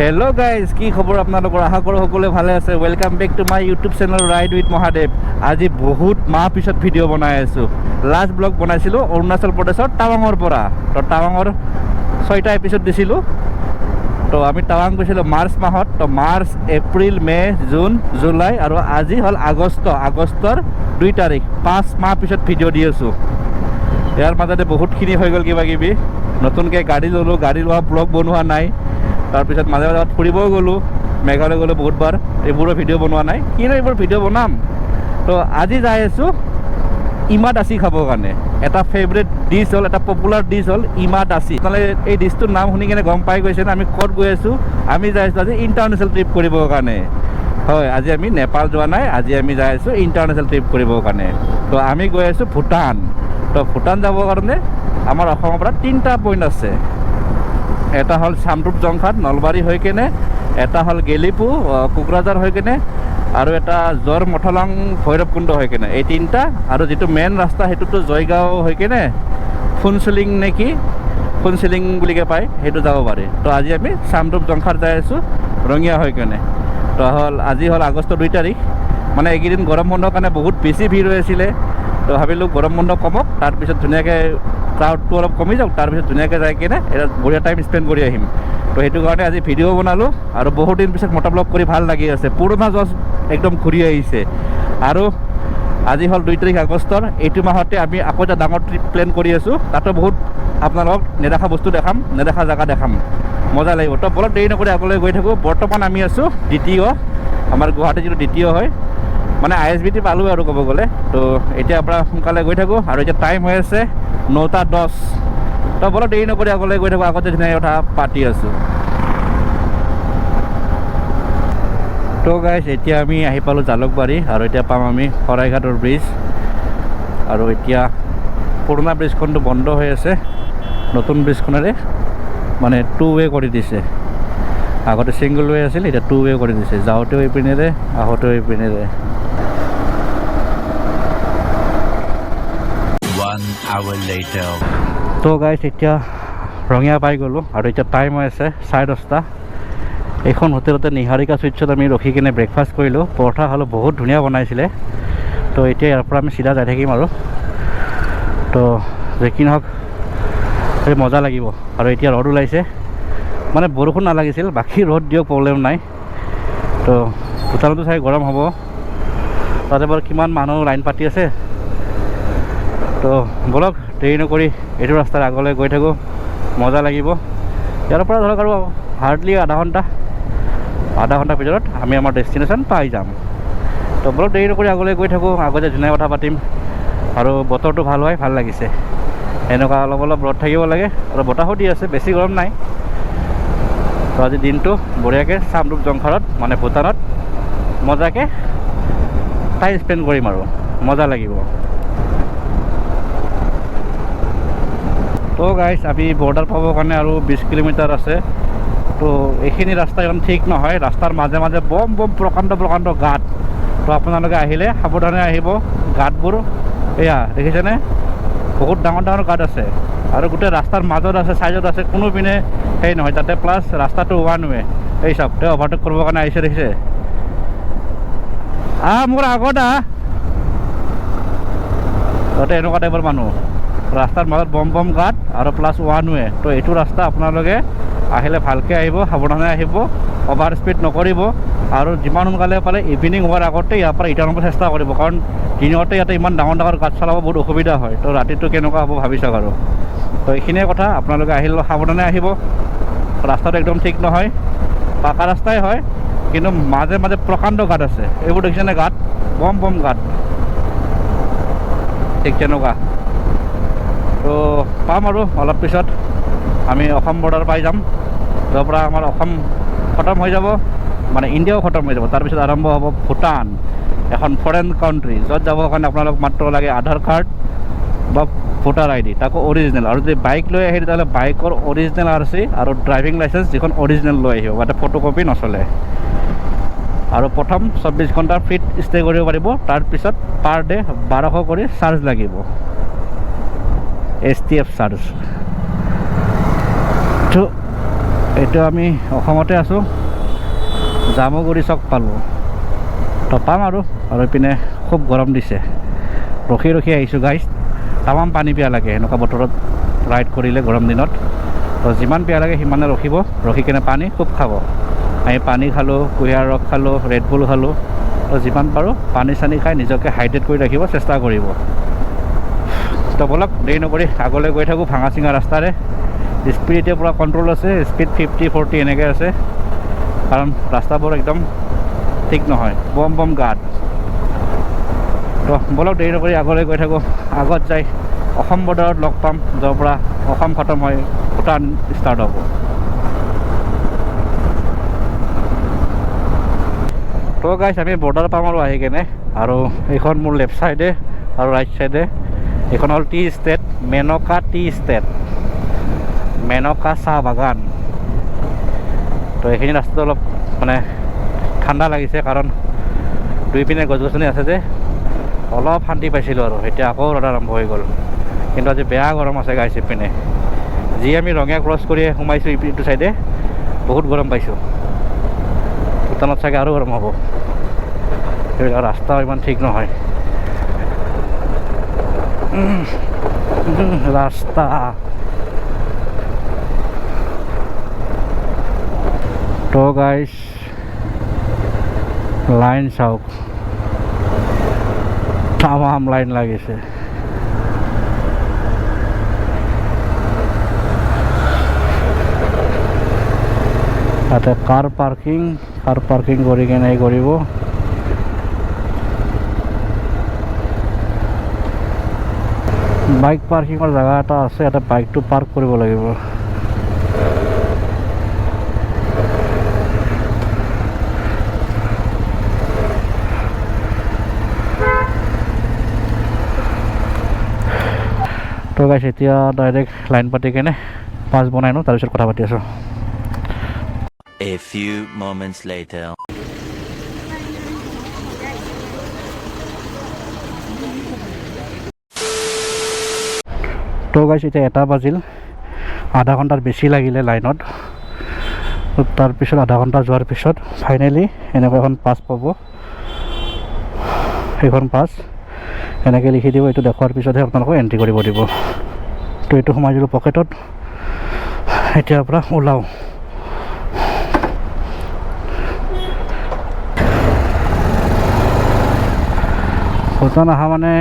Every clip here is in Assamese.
हेलो गाइज की खबर आपनलोকৰ आशा करो সকলে ভালে আছে welcome back to my YouTube channel ride with Mahadev আজি बहुत माह पिছত ভিডিও বনাই আছো লাস্ট ব্লগ বনাইছিলো অৰুণাচল প্ৰদেশৰ টাৱাঙৰ পৰা তো টাৱাঙৰ 6টা এপিসোড দিছিলো তো আমি টাৱাং গৈছিলো মাৰ্চ মাহত তো March April May June July আৰু আজি হল আগষ্টৰ 2 তাৰিখ 5 মাহ পিছত ভিডিও দি আছো ইয়াৰ মাজতে বহুতখিনি হৈ গল কিবা কিবি নতুনকৈ গাড়ী ললো গাড়ী লোৱা ব্লগ বনোৱা নাই তাৰপিছত মাজে মাজে ফুৰিবও গ'লোঁ মেঘালয় গ'লোঁ বহুতবাৰ এইবোৰৰ ভিডিঅ' বনোৱা নাই কিন্তু এইবোৰ ভিডিঅ' বনাম তো আজি যাই আছোঁ ইমাদাচি খাবৰ কাৰণে এটা ফেভৰেট ডিছ হ'ল এটা পপুলাৰ ডিছ হ'ল ইমাদাচি নহ'লে এই ডিছটোৰ নাম শুনি কিনে গম পাই গৈছে আমি ক'ত গৈ আছোঁ আমি যাই আছোঁ আজি ইণ্টাৰনেশ্যনেল ট্ৰিপ কৰিবৰ কাৰণে হয় আজি আমি নেপাল যোৱা নাই আজি আমি যাই আছোঁ ইণ্টাৰনেশ্যনেল ট্ৰিপ কৰিবৰ কাৰণে তো আমি গৈ আছোঁ ভূটান তো ভূটান যাবৰ কাৰণে আমাৰ অসমৰ পৰা 3টা পইণ্ট আছে এটা হল চামৰূপ জংঘাট নলবাৰী হৈ কেনে এটা হল গেলিপু কোকৰাঝাৰ হৈ কেনে আৰু এটা জৰ মঠলং ভৈৰৱকুণ্ড হৈ কেনে এই 3টা আৰু যেটো মেইন ৰাস্তা হেতুটো জয়গাঁও হৈ কেনে ফুনচিলিং নেকি ফুনচিলিং বুলিকে পায় হেতু যাব পাৰে তো আজি আমি চামৰূপ জংঘাট যাই আছোঁ ৰঙিয়া হৈ কেনে তো হল আজি হল আগষ্টৰ 2 তাৰিখ মানে এইকেইদিন গৰম বন্ধৰ কাৰণে বহুত বেছি ভিৰ হৈ আছিলে তো ভাবিলোঁ গৰম বন্ধ কমক তাৰপিছত ধুনীয়াকৈ ক্ৰাউডটো অলপ কমি যাওক তাৰপিছত ধুনীয়াকৈ যাই কিনে এটা বঢ়িয়া টাইম স্পেণ্ড কৰি আহিম তো সেইটো কাৰণে আজি ভিডিঅ' বনালোঁ আৰু বহুত দিন পিছত মটৰ ব্লগ কৰি ভাল লাগি আছে পুৰণা জজ একদম ঘূৰি আহিছে আৰু আজি হ'ল 2 তাৰিখ আগষ্টৰ এইটো মাহতে আমি আকৌ এটা ডাঙৰ ট্ৰিপ প্লেন কৰি আছোঁ তাতো বহুত আপোনালোকক নেদেখা বস্তু দেখাম নেদেখা জেগা দেখাম মজা লাগিব তো বলক দেৰি নকৰি আগলৈ গৈ থাকোঁ বৰ্তমান আমি আছোঁ দ্বিতীয় আমাৰ গুৱাহাটী যিটো দ্বিতীয় হয় মানে ISBT পালোঁ আৰু ক'ব গ'লে তো এতিয়া পৰা সোনকালে গৈ থাকোঁ আৰু এতিয়া টাইম হৈ আছে 9:10 তো বলক দেৰি নকৰি আগলৈ গৈ থাকোঁ আগতে ধুনীয়া কথা পাতি আছোঁ তো গাইজ এতিয়া আমি আহি পালোঁ জালুকবাৰী আৰু এতিয়া পাম আমি শৰাইঘাটৰ ব্ৰিজ আৰু এতিয়া পুৰণা ব্ৰিজখনটো বন্ধ হৈ আছে নতুন ব্ৰিজখনেৰে মানে 2 ৱে কৰি দিছে আগতে ছিংগল ৱে আছিল এতিয়া 2 ৱে কৰি দিছে যাওঁতেও এইপিনেৰে আহোঁতেও এইপিনেৰে তো গাইজ এতিয়া ৰঙিয়া পাই গ'লোঁ আৰু এতিয়া টাইম হৈ আছে 10:30 এইখন হোটেলতে নিহাৰিকা চুইটছত আমি ৰখি কিনে ব্ৰেকফাষ্ট কৰিলোঁ পৰঠা খালোঁ বহুত ধুনীয়া বনাইছিলে তো এতিয়া ইয়াৰ পৰা আমি চিধা যাই থাকিম আৰু তো যে কি নহওক এই মজা লাগিব আৰু এতিয়া ৰ'দ ওলাইছে মানে বৰষুণ নালাগিছিল বাকী ৰ'দ দিয়ক প্ৰব্লেম নাই তো ভূটানতো চাই গৰম হ'ব তাতে বাৰু কিমান মানুহ লাইন পাতি আছে তো বলক দেৰি নকৰি এইটো ৰাস্তাৰ আগলৈ গৈ থাকোঁ মজা লাগিব ইয়াৰ পৰা ধৰক আৰু হাৰ্ডলি আধা ঘণ্টাৰ ভিতৰত আমি আমাৰ ডেষ্টিনেশ্যন পাই যাম তো বলক দেৰি নকৰি আগলৈ গৈ থাকোঁ আগতে ধুনীয়া কথা পাতিম আৰু বতৰটো ভাল হয় ভাল লাগিছে এনেকুৱা অলপ অলপ ৰ'দ থাকিব লাগে আৰু বতাহো দি আছে বেছি গৰম নাই তো আজি দিনটো বঢ়িয়াকৈ চামৰূপ জংঘাটত মানে ভূটানত মজাকৈ টাইম স্পেণ্ড কৰিম আৰু মজা লাগিব তো গাইজ আমি বৰ্ডাৰ পাবৰ কাৰণে আৰু 20 কিলোমিটাৰ আছে তো এইখিনি ৰাস্তা ইমান ঠিক নহয় ৰাস্তাৰ মাজে মাজে বম প্ৰকাণ্ড গাঁত তো আপোনালোকে আহিলে সাৱধানে আহিব গাঁতবোৰ এয়া দেখিছেনে বহুত ডাঙৰ গাঁত আছে আৰু গোটেই ৰাস্তাৰ মাজত আছে চাইডত আছে কোনো পিনে সেই নহয় তাতে প্লাছ ৰাস্তাটো 1 ৱে এই চব তেওঁ অভাৰটেক কৰিবৰ কাৰণে আহিছে দেখিছে মোৰ আগত তাতে এনেকুৱা টাইপৰ মানুহ ৰাস্তাৰ মাজত বম গাঁত আৰু প্লাছ 1 ৱে তো এইটো ৰাস্তা আপোনালোকে আহিলে ভালকৈ আহিব সাৱধানে আহিব অভাৰ স্পীড নকৰিব আৰু যিমান সোনকালে পাৰে ইভিনিং হোৱাৰ আগতে ইয়াৰ পৰা ৰিটাৰ্ণ হ'ব চেষ্টা কৰিব কাৰণ দিনতে ইয়াতে ইমান ডাঙৰ গাঁত চলাব বহুত অসুবিধা হয় তো ৰাতিটো কেনেকুৱা হ'ব ভাবি চাওক আৰু তো এইখিনিয়ে কথা আপোনালোকে আহিলে সাৱধানে আহিব ৰাস্তাটো একদম ঠিক নহয় পাকা ৰাস্তাই হয় কিন্তু মাজে মাজে প্ৰকাণ্ড গাঁত আছে এইবোৰ দেখিছেনে গাঁত বম গাঁত ঠিক তেনেকুৱা তো পাম আৰু অলপ পিছত আমি অসম বৰ্ডাৰ পাই যাম য'ৰ পৰা আমাৰ অসম খতম হৈ যাব মানে ইণ্ডিয়াও খতম হৈ যাব তাৰপিছত আৰম্ভ হ'ব ভূটান এখন ফৰেন কাউণ্ট্ৰি য'ত যাবৰ কাৰণে আপোনালোক মাত্ৰ লাগে আধাৰ কাৰ্ড বা ভোটাৰ ID তাকো অৰিজিনেল আৰু যদি বাইক লৈ আহে তেতিয়াহ'লে বাইকৰ অৰিজিনেল RC আৰু ড্ৰাইভিং লাইচেঞ্চ যিখন অৰিজিনেল লৈ আহিব যাতে ফটোকপি নচলে আৰু প্ৰথম 24 ঘণ্টাৰ ফ্ৰীত ষ্টে কৰিব পাৰিব তাৰপিছত পাৰ ডে 1200 কৰি চাৰ্জ লাগিব STF চাৰ্জ তো এইটো আমি অসমতে আছোঁ, জামুগুৰি চক পালোঁ। তো পাম আৰু এইপিনে খুব গৰম দিছে, ৰখি ৰখি আহিছোঁ গাইজ। তামাম পানী পিয়া লাগে এনেকুৱা বতৰত ৰাইড কৰিলে গৰম দিনত। তো যিমান পিয়া লাগে সিমানে ৰখিব, ৰখি কিনে পানী খুব খাব। আমি পানী খালোঁ, কুঁহিয়াৰ ৰস খালোঁ, ৰেড বুল খালোঁ। তো যিমান পাৰোঁ পানী চানী খাই নিজকে হাইড্ৰেট কৰি ৰাখিব চেষ্টা কৰিব। তো বলক দেৰি নকৰি আগলৈ গৈ থাকোঁ ভাঙা চিঙা ৰাস্তাৰে। স্পীড এতিয়া পূৰা কণ্ট্ৰল আছে, স্পীড 50-40 এনেকৈ আছে, কাৰণ ৰাস্তাবোৰ একদম ঠিক নহয়, বম বম গাঁত। তো বলক দেৰি নকৰি আগলৈ গৈ থাকোঁ। আগত যাই অসম বৰ্ডাৰত লগ পাম, য'ৰ পৰা অসম খতম হয় ভূটান ষ্টাৰ্ট হ'ব। তো গাইছ আমি বৰ্ডাৰ পাম আৰু আহি কেনে, আৰু এইখন মোৰ লেফ্ট ছাইডে আৰু ৰাইট ছাইডে এইখন হ'ল tea estate, Menka tea estate, Menka চাহ বাগান। তো এইখিনি ৰাস্তাটো অলপ মানে ঠাণ্ডা লাগিছে, কাৰণ দুই পিনে গছ গছনি আছে যে অলপ শান্তি পাইছিলোঁ। আৰু এতিয়া আকৌ ৰ'দ আৰম্ভ হৈ গ'ল, কিন্তু আজি বেয়া গৰম আছে গাইছ। ইপিনে যি আমি ৰঙীয়া ক্ৰছ কৰি সোমাইছোঁ ইটো চাইডে বহুত গৰম পাইছোঁ। ভূটানত চাগে আৰু গৰম হ'ব, সেইবিলাক ৰাস্তা ইমান ঠিক নহয় ৰাস্তা। তো গাইছ লাইন চাওক, তামাম লাইন লাগিছে। তাতে কাৰ পাৰ্কিং কৰি কেনে কৰিব। বাইক পাৰ্কিঙৰ জেগা এটা আছে, ইয়াতে বাইকটো পাৰ্ক কৰিব লাগিব। তো গাইছ এতিয়া ডাইৰেক্ট লাইন পাতি কেনে পাছ বনাই লওঁ, তাৰপিছত কথা পাতি আছোঁ। A few moments later. তো গাইছ এতিয়া 1 বাজিল, আধা ঘণ্টাৰ বেছি লাগিলে লাইনত। তাৰপিছত আধা ঘণ্টা যোৱাৰ পিছত ফাইনেলি এনেকুৱা এখন পাছ পাব। সেইখন পাছ এনেকৈ লিখি দিব, এইটো দেখুৱাৰ পিছতহে আপোনালোকক এণ্ট্ৰি কৰিব দিব। তো এইটো সোমাই দিলোঁ পকেটত, এতিয়াৰ পৰা ওলাওঁ। ভূটান অহা মানে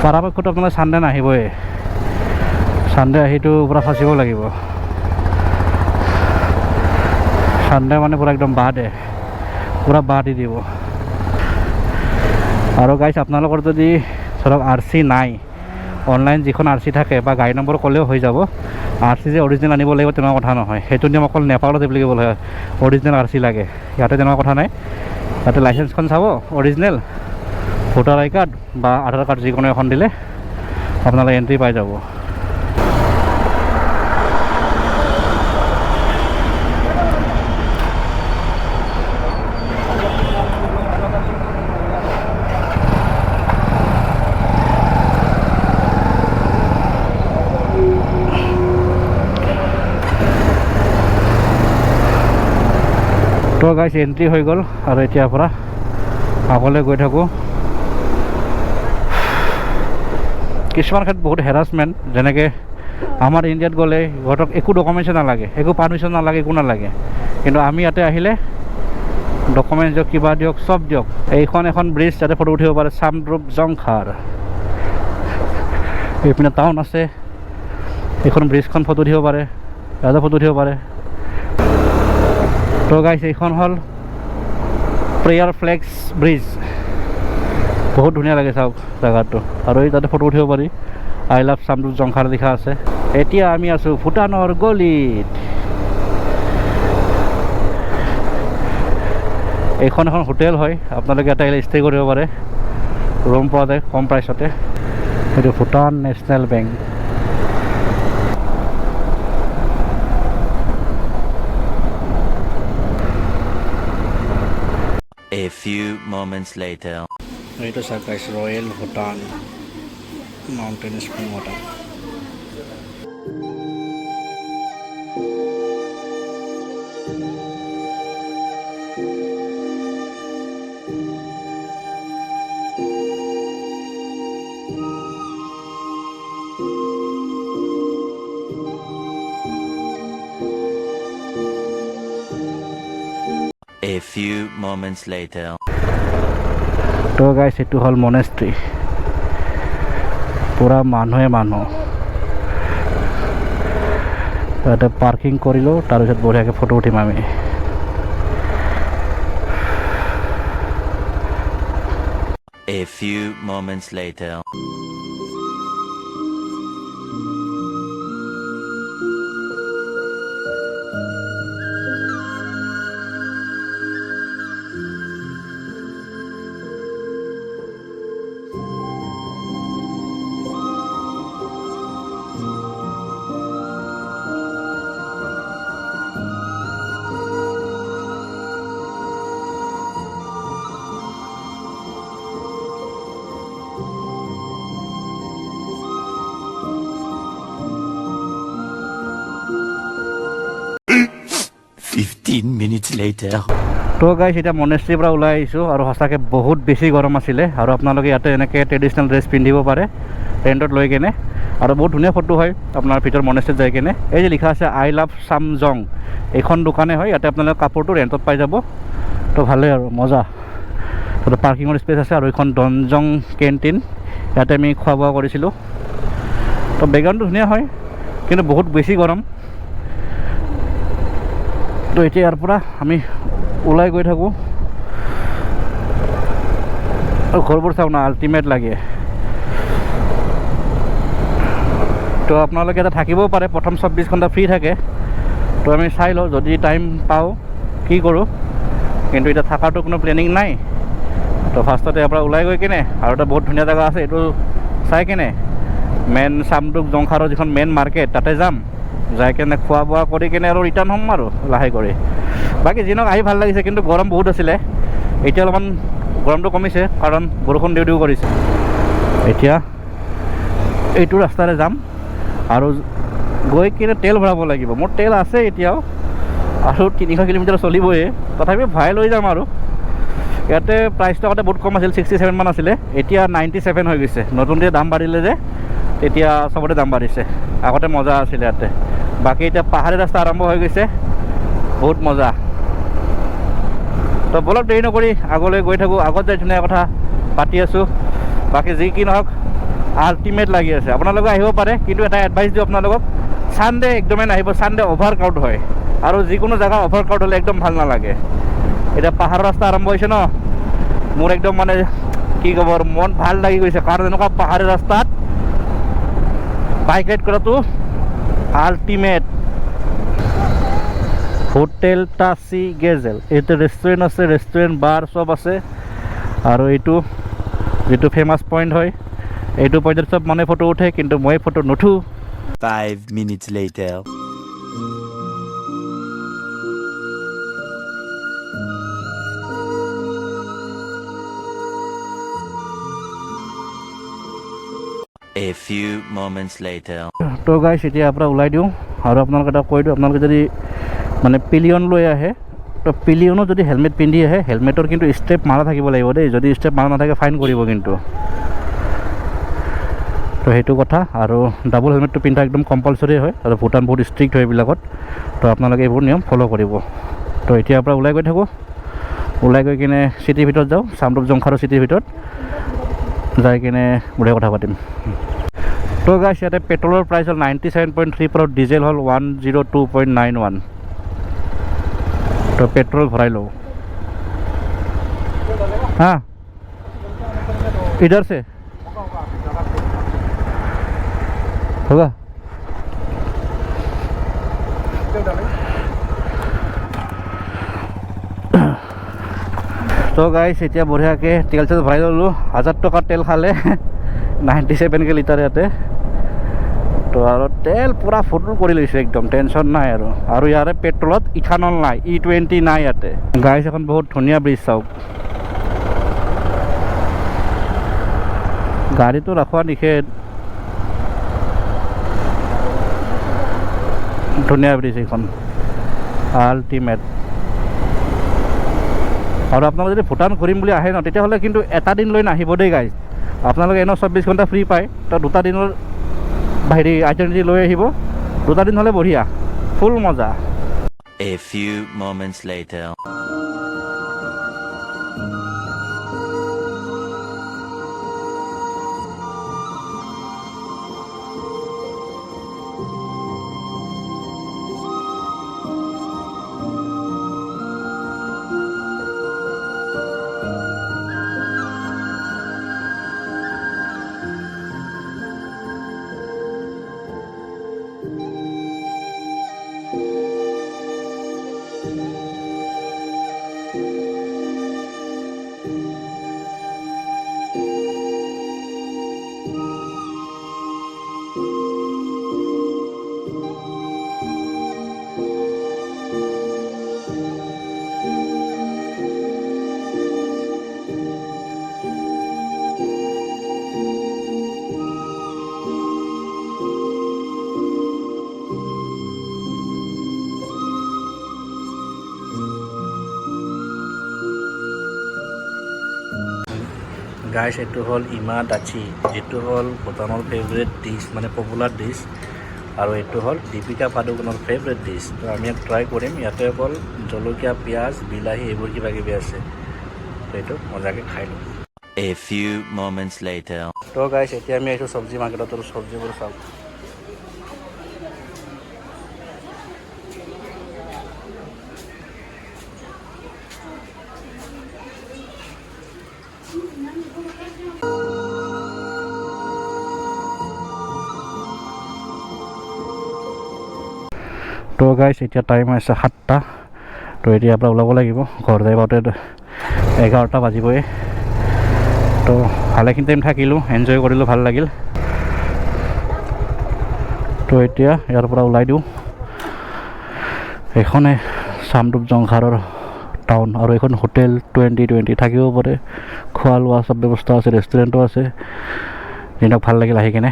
পৰাপক্ষত আপোনালোকে চানডে নাহিবই, চানডে আহিটো পূৰা ফাঁচিব লাগিব। চানডে মানে পূৰা একদম পূৰা বাহ দি দিব। আৰু গাইছ আপোনালোকৰ যদি ধৰক RC নাই, অনলাইন যিখন RC থাকে বা গাড়ী নম্বৰ ক'লেও হৈ যাব। RC যে অৰিজিনেল আনিব লাগিব তেনেকুৱা কথা নহয়, সেইটো নিয়ম অকল নেপালত এপ্লিকেবল হয়। অৰিজিনেল RC লাগে, ইয়াতে তেনেকুৱা কথা নাই। তাতে লাইচেন্সখন চাব অৰিজিনেল, ভোটাৰ আই কাৰ্ড বা আধাৰ কাৰ্ড যিকোনো এখন দিলে আপোনালোকে এণ্ট্ৰি পাই যাব। তো গাইছ এণ্ট্ৰি হৈ গ'ল, আৰু এতিয়াৰ পৰা আগলৈ গৈ থাকোঁ। কিছুমান ক্ষেত্ৰত বহুত হেৰাছমেণ্ট, যেনেকৈ আমাৰ ইণ্ডিয়াত গ'লে সিহঁতক একো ডকুমেণ্টছ নালাগে, একো পাৰ্মিশ্যন নালাগে, একো নালাগে। কিন্তু আমি ইয়াতে আহিলে ডকুমেণ্টছ দিয়ক, কিবা দিয়ক, চব দিয়ক। এইখন এখন ব্ৰিজ, যাতে ফটো উঠিব পাৰে, চামদ্ৰুপ জংখাৰ। এইপিনে টাউন আছে, এইখন ব্ৰিজখন ফটো উঠিব পাৰে, ইয়াতে ফটো উঠিব পাৰে। তো গাইছ এইখন হ'ল প্ৰেয়াৰ ফ্লেক্স ব্ৰিজ, বহুত ধুনীয়া লাগে চাওক জেগাটো। আৰু এই তাতে ফটো উঠিব পাৰি, আই লাভ চামদ্ৰুপ জংখাৰ লিখা আছে। এতিয়া আমি আছোঁ ভূটানৰ গলিত। এইখন এখন হোটেল হয়, আপোনালোকে ইয়াতে আহিলে ষ্টে কৰিব পাৰে, ৰুম পোৱা যায় কম প্ৰাইচতে। এইটো Bhutan national bank. A few moments later. এইটো চাওক গাইছ, royal Bhutan mountain spring water. A few moments later. তো গাইছ এইটো হ'ল মনেষ্ট্ৰি পুৰা মানুহে মানুহ ইয়াতে পাৰ্কিং কৰিলোঁ তাৰপিছত বঢ়িয়াকৈ ফটো উঠিম আমি A few moments later. Minutes later. তো গাইছ এতিয়া মনেষ্ট্ৰিৰ পৰা ওলাই আহিছোঁ আৰু সঁচাকৈ বহুত বেছি গৰম আছিলে আৰু আপোনালোকে ইয়াতে এনেকৈ ট্ৰেডিশ্যনেল ড্ৰেছ পিন্ধিব পাৰে টেণ্টত লৈ কেনে আৰু বহুত ধুনীয়া ফটো হয় আপোনাৰ ভিতৰত মনেষ্ট্ৰিত যাই কেনে এই যে লিখা আছে আই লাভ চামজং এইখন দোকানে হয় ইয়াতে আপোনালোকে কাপোৰটো ৰেণ্টত পাই যাব তো ভালেই আৰু মজা তো পাৰ্কিঙৰ স্পেচ আছে আৰু এইখন ডনজং কেণ্টিন ইয়াতে আমি খোৱা বোৱা কৰিছিলোঁ তো বেকগ্ৰাউণ্ডটো ধুনীয়া হয় কিন্তু বহুত বেছি গৰম তো এতিয়া ইয়াৰ পৰা আমি ওলাই গৈ থাকোঁ আৰু ঘৰবোৰ চাওঁ না আল্টিমেট লাগে তো আপোনালোকে এটা থাকিবও পাৰে প্ৰথম 24 ঘণ্টা ফ্ৰী থাকে তো আমি চাই লওঁ যদি টাইম পাওঁ কি কৰোঁ কিন্তু এতিয়া থকাটো কোনো প্লেনিং নাই তো ফাৰ্ষ্টতে ইয়াৰ পৰা ওলাই গৈ কিনে আৰু এটা বহুত ধুনীয়া জেগা আছে এইটো চাই কেনে মেইন চামডুক জংখাৰৰ যিখন মেইন মাৰ্কেট তাতে যাম যাই কেনে খোৱা বোৱা কৰি কেনে আৰু ৰিটাৰ্ণ হ'ম আৰু লাহে কৰি বাকী যিনক আহি ভাল লাগিছে কিন্তু গৰম বহুত আছিলে এতিয়া অলপমান গৰমটো কমিছে কাৰণ বৰষুণ দিও দিও কৰিছে এতিয়া এইটো ৰাস্তাৰে যাম আৰু গৈ কিনে তেল ভৰাব লাগিব মোৰ তেল আছে এতিয়াও আৰু 300 কিলোমিটাৰ চলিবই তথাপিও ভৰাই লৈ যাম আৰু ইয়াতে প্ৰাইচটো আগতে বহুত কম আছিল 67 মান আছিলে এতিয়া 97 হৈ গৈছে নতুনকৈ দাম বাঢ়িলে যে তেতিয়া চবতে দাম বাঢ়িছে আগতে মজা আছিলে ইয়াতে বাকী এতিয়া পাহাৰী ৰাস্তা আৰম্ভ হৈ গৈছে বহুত মজা তো বলক দেৰি নকৰি আগলৈ গৈ থাকোঁ আগত যাই ধুনীয়া কথা পাতি আছোঁ বাকী যি কি নহওক আল্টিমেট লাগি আছে আপোনালোকে আহিব পাৰে কিন্তু এটা এডভাইচ দিওঁ আপোনালোকক ছানডে একদমেই নাহিব ছানডে অভাৰ ক্ৰাউড হয় আৰু যিকোনো জেগা অভাৰ ক্ৰাউড হ'লে একদম ভাল নালাগে এতিয়া পাহাৰৰ ৰাস্তা আৰম্ভ হৈছে ন মোৰ একদম মানে কি ক'ব আৰু মন ভাল লাগি গৈছে কাৰণ এনেকুৱা পাহাৰী ৰাস্তাত বাইক ৰাইড কৰাটো আল্টিমেট হোটেল টাচি গেজেল এইটো ৰেষ্টুৰেণ্ট আছে ৰেষ্টুৰেণ্ট বাৰ চব আছে আৰু এইটো যিটো ফেমাছ পইণ্ট হয় এইটো পইণ্টত চব মানে ফটো উঠে কিন্তু মই photo নুঠো 5 minutes later. A few moments later. তো গাইছ এতিয়া আপোনাৰ ওলাই দিওঁ আৰু আপোনালোকে এটা কৈ দিওঁ আপোনালোকে যদি মানে পিলিয়ন লৈ আহে তো পিলিয়নো যদি হেলমেট পিন্ধি আহে হেলমেটৰ কিন্তু ষ্টেপ মাৰা থাকিব লাগিব দেই যদি ষ্টেপ মাৰা নাথাকে ফাইন কৰিব কিন্তু তো সেইটো কথা আৰু ডাবল হেলমেটটো পিন্ধা একদম কম্পালচৰি হয় আৰু ভূটান বহুত ষ্ট্ৰিক্ট হয় এইবিলাকত তো আপোনালোকে এইবোৰ নিয়ম ফ'ল' কৰিব তো এতিয়াৰ পৰা ওলাই গৈ থাকোঁ ওলাই গৈ কিনে চিটিৰ ভিতৰত যাওঁ চামডুপ জংখাৰৰ চিটিৰ ভিতৰত যাই কিনে বঢ়িয়া কথা পাতিম তো গাইছ ইয়াতে পেট্ৰলৰ প্ৰাইচ হ'ল 97.3 আৰু ডিজেল হ'ল 102.91 তো পেট্ৰল ভৰাই লওঁ হা इधर से होगा তো গাইছ এতিয়া বঢ়িয়াকৈ তেল চেল ভৰাই ল'লোঁ 1000 টকাৰ তেল খালে 97 লিটাৰ ইয়াতে তো আৰু তেল পূৰা ফুল কৰি লৈছোঁ একদম টেনশ্যন নাই আৰু ইয়াৰে পেট্ৰলত ইথানল নাই E20 নাই ইয়াতে গাইছ এখন বহুত ধুনীয়া ব্ৰিজ চাওক গাড়ীটো ৰখোৱা নিষেধ ধুনীয়া ব্ৰিজ এইখন আল্টিমেট আৰু আপোনালোকে যদি ভূটান ঘূৰিম বুলি আহে ন তেতিয়াহ'লে কিন্তু এটা দিন লৈ নাহিব দেই গাইজ আপোনালোকে এনেও 24 ঘণ্টা ফ্ৰী পায় তো 2টা দিনৰ হেৰি আইডেণ্টিটি লৈ আহিব 2টা দিন হ'লে বঢ়িয়া ফুল মজা A few moments later. গাইছ এইটো হ'ল ইমা দাচি যিটো হ'ল ভূটানৰ ফেভৰেট ডিছ মানে পপুলাৰ ডিছ আৰু এইটো হ'ল দীপিকা পাডুকনৰ ফেভৰেট ডিছ তো আমি ইয়াক ট্ৰাই কৰিম ইয়াতে অকল জলকীয়া পিঁয়াজ বিলাহী এইবোৰ কিবা কিবি আছে তো এইটো মজাকৈ খাই লওঁ A few moments later. তো গাইছ এতিয়া আমি আহিছোঁ চব্জি মাৰ্কেটত আৰু চব্জিবোৰ চাওঁ তো গাইছ এতিয়া টাইম আছে 7টা তো এতিয়া আপোনাৰ ওলাব লাগিব ঘৰ যাই পাওঁতে 11টা বাজিবই তো ভালেখিনি টাইম থাকিলোঁ এনজয় কৰিলোঁ ভাল লাগিল তো এতিয়া ইয়াৰ পৰা ওলাই দিওঁ এইখনে চামডুপ জংঘাৰৰ টাউন আৰু এইখন হোটেল 2020 থাকিব পাৰে খোৱা লোৱা চব ব্যৱস্থা আছে ৰেষ্টুৰেণ্টো আছে দিনক ভাল লাগিল আহি কিনে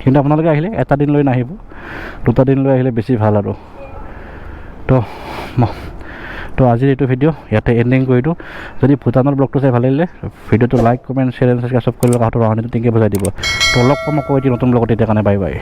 কিন্তু আপোনালোকে আহিলে এটা দিন লৈ নাহিব 2টা দিন লৈ আহিলে বেছি ভাল আৰু তো আজিৰ এইটো ভিডিঅ' ইয়াতে এণ্ডিং কৰি দিওঁ যদি ভূটানৰ ব্লগটো চাই ভাল লাগিলে ভিডিঅ'টো like comment share and subscribe কৰিব কাষত ৰহানীটো টিংকে বজাই দিব তো লগ পাম আকৌ এটি নতুন ব্লগত তেতিয়া কাৰণে বাই বাই